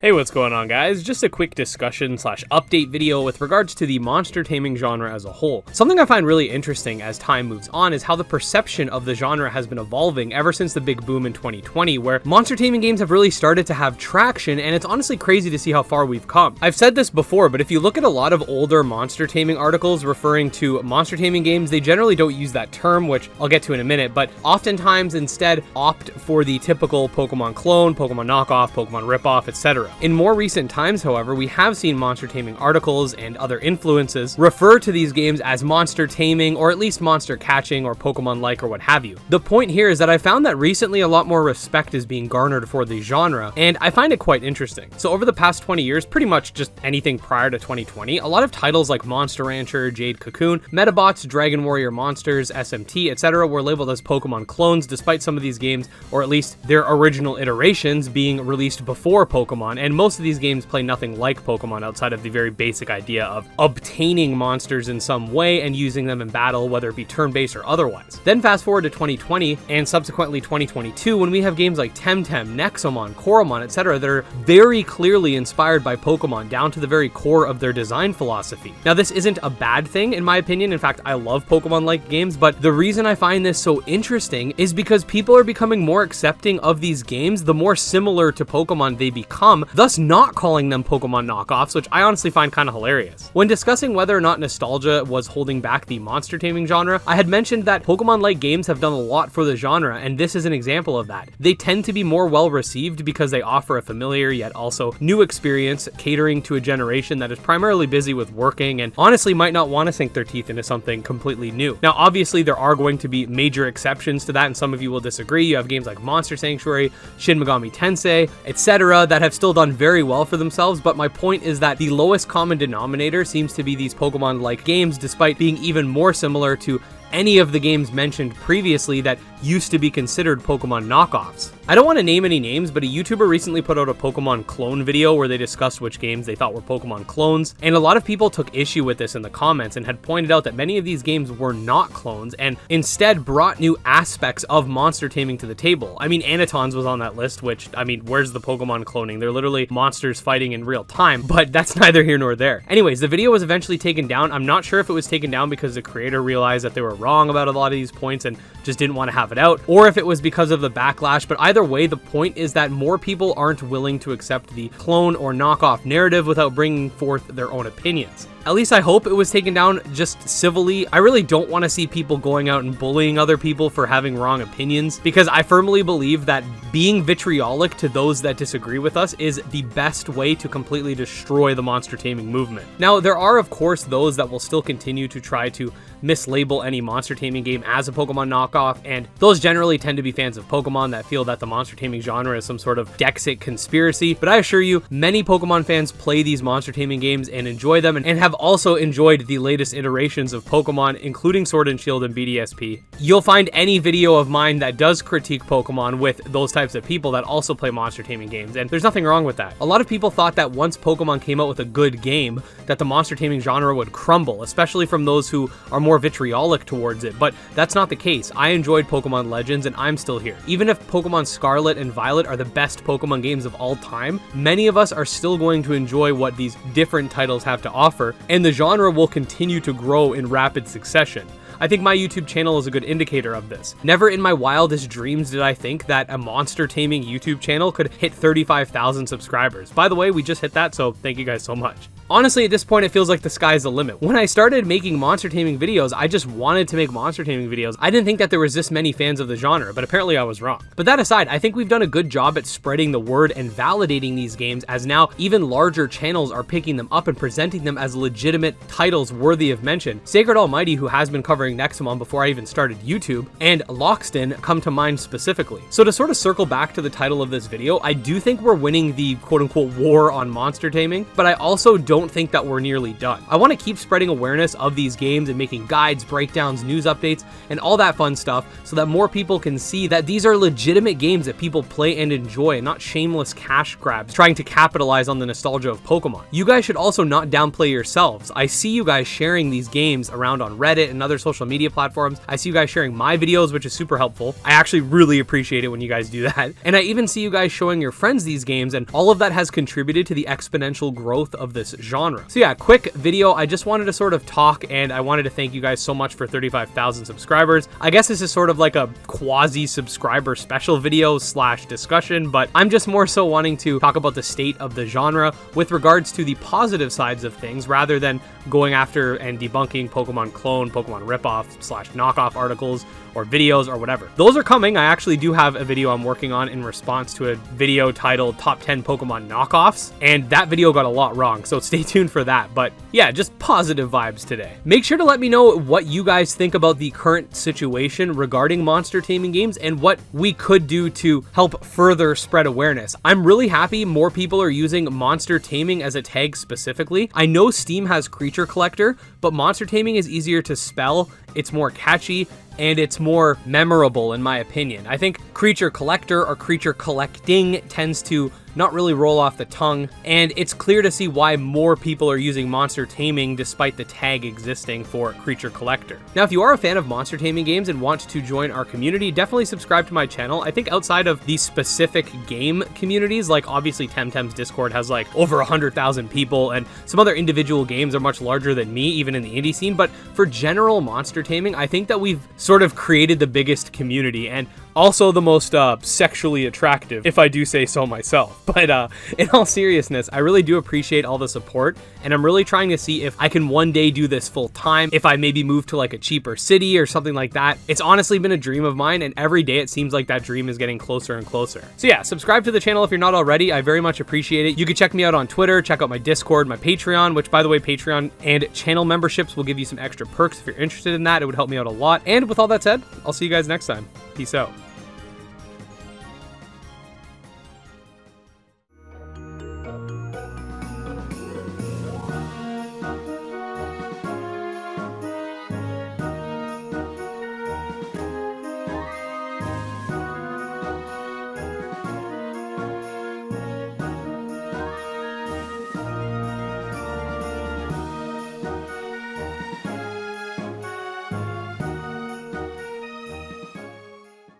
Hey, what's going on, guys? Just a quick discussion slash update video with regards to the monster taming genre as a whole. Something I find really interesting as time moves on is how the perception of the genre has been evolving ever since the big boom in 2020, where monster taming games have really started to have traction, and it's honestly crazy to see how far we've come. I've said this before, but if you look at a lot of older monster taming articles referring to monster taming games, they generally don't use that term, which I'll get to in a minute, but oftentimes instead opt for the typical Pokemon clone, Pokemon knockoff, Pokemon ripoff, etc. In more recent times, however, we have seen monster taming articles and other influences refer to these games as monster taming, or at least monster catching, or Pokemon-like, or what have you. The point here is that I found that recently a lot more respect is being garnered for the genre, and I find it quite interesting. So over the past 20 years, pretty much just anything prior to 2020, a lot of titles like Monster Rancher, Jade Cocoon, Metabots, Dragon Warrior Monsters, SMT, etc. were labeled as Pokemon clones, despite some of these games, or at least their original iterations, being released before Pokemon, and most of these games play nothing like Pokemon outside of the very basic idea of obtaining monsters in some way and using them in battle, whether it be turn-based or otherwise. Then fast forward to 2020 and subsequently 2022, when we have games like Temtem, Nexomon, Coromon, etc. that are very clearly inspired by Pokemon down to the very core of their design philosophy. Now, this isn't a bad thing in my opinion. In fact, I love Pokemon-like games, but the reason I find this so interesting is because people are becoming more accepting of these games the more similar to Pokemon they become, thus not calling them Pokemon knockoffs, which I honestly find kind of hilarious. When discussing whether or not nostalgia was holding back the monster taming genre, I had mentioned that Pokemon-like games have done a lot for the genre, and this is an example of that. They tend to be more well received because they offer a familiar yet also new experience, catering to a generation that is primarily busy with working and honestly might not want to sink their teeth into something completely new. Now, obviously, there are going to be major exceptions to that, and some of you will disagree. You have games like Monster Sanctuary, Shin Megami Tensei, etc. that have still done very well for themselves, but my point is that the lowest common denominator seems to be these Pokemon-like games, despite being even more similar to any of the games mentioned previously that used to be considered Pokemon knockoffs. I don't want to name any names, but a YouTuber recently put out a Pokemon clone video where they discussed which games they thought were Pokemon clones, and a lot of people took issue with this in the comments and had pointed out that many of these games were not clones and instead brought new aspects of monster taming to the table. I mean, Anatons was on that list, which, I mean, where's the Pokemon cloning? They're literally monsters fighting in real time, but that's neither here nor there. Anyways, the video was eventually taken down. I'm not sure if it was taken down because the creator realized that they were wrong about a lot of these points and just didn't want to have it out, or if it was because of the backlash, but either way, the point is that more people aren't willing to accept the clone or knockoff narrative without bringing forth their own opinions. At least I hope it was taken down just civilly. I really don't want to see people going out and bullying other people for having wrong opinions, because I firmly believe that being vitriolic to those that disagree with us is the best way to completely destroy the monster taming movement. Now, there are of course those that will still continue to try to mislabel any monster taming game as a Pokemon knockoff, and those generally tend to be fans of Pokemon that feel that the monster taming genre is some sort of Dexit conspiracy, but I assure you, many Pokemon fans play these monster taming games and enjoy them, and have also enjoyed the latest iterations of Pokemon, including Sword and Shield and BDSP. You'll find any video of mine that does critique Pokemon with those types of people that also play monster taming games, and there's nothing wrong with that. A lot of people thought that once Pokemon came out with a good game, that the monster taming genre would crumble, especially from those who are more vitriolic towards it, but that's not the case. I enjoyed Pokemon Legends and I'm still here. Even if Pokemon Scarlet and Violet are the best Pokemon games of all time, many of us are still going to enjoy what these different titles have to offer, and the genre will continue to grow in rapid succession. I think my YouTube channel is a good indicator of this. Never in my wildest dreams did I think that a monster taming YouTube channel could hit 35,000 subscribers. By the way, we just hit that, so thank you guys so much. Honestly, at this point, it feels like the sky's the limit. When I started making monster taming videos, I just wanted to make monster taming videos. I didn't think that there was this many fans of the genre, but apparently I was wrong. But that aside, I think we've done a good job at spreading the word and validating these games, as now even larger channels are picking them up and presenting them as legitimate titles worthy of mention. Sacred Almighty, who has been covering Nexomon before I even started YouTube, and Loxton come to mind specifically. So to sort of circle back to the title of this video, I do think we're winning the quote-unquote war on monster taming, but I also don't don't think that we're nearly done. I want to keep spreading awareness of these games and making guides, breakdowns, news updates, and all that fun stuff so that more people can see that these are legitimate games that people play and enjoy and not shameless cash grabs trying to capitalize on the nostalgia of Pokemon. You guys should also not downplay yourselves. I see you guys sharing these games around on Reddit and other social media platforms. I see you guys sharing my videos, which is super helpful. I actually really appreciate it when you guys do that. And I even see you guys showing your friends these games, and all of that has contributed to the exponential growth of this genre. So yeah, quick video. I just wanted to sort of talk, and I wanted to thank you guys so much for 35,000 subscribers. I guess this is sort of like a quasi subscriber special video slash discussion, but I'm just more so wanting to talk about the state of the genre with regards to the positive sides of things rather than going after and debunking Pokemon clone, Pokemon ripoff slash knockoff articles or videos or whatever. Those are coming. I actually do have a video I'm working on in response to a video titled Top 10 Pokemon Knockoffs, and that video got a lot wrong, so stay tuned for that. But yeah, just positive vibes today. Make sure to let me know what you guys think about the current situation regarding monster taming games and what we could do to help further spread awareness. I'm really happy more people are using monster taming as a tag specifically. I know Steam has Creature Collector, but monster taming is easier to spell, it's more catchy, and it's more memorable in my opinion. I think Creature Collector or Creature Collecting tends to not really roll off the tongue, and it's clear to see why more people are using monster taming despite the tag existing for Creature Collector. Now, if you are a fan of monster taming games and want to join our community, definitely subscribe to my channel. I think outside of these specific game communities, like obviously Temtem's Discord has like over 100,000 people, and some other individual games are much larger than me, even in the indie scene, but for general monster taming, I think that we've sort of created the biggest community and also the most sexually attractive, if I do say so myself. But in all seriousness, I really do appreciate all the support, and I'm really trying to see if I can one day do this full time, if I maybe move to like a cheaper city or something like that. It's honestly been a dream of mine, and every day it seems like that dream is getting closer and closer. So yeah, subscribe to the channel if you're not already. I very much appreciate it. You can check me out on Twitter, check out my Discord, my Patreon, which by the way, Patreon and channel memberships will give you some extra perks if you're interested in that. It would help me out a lot. And with all that said, I'll see you guys next time. Peace out.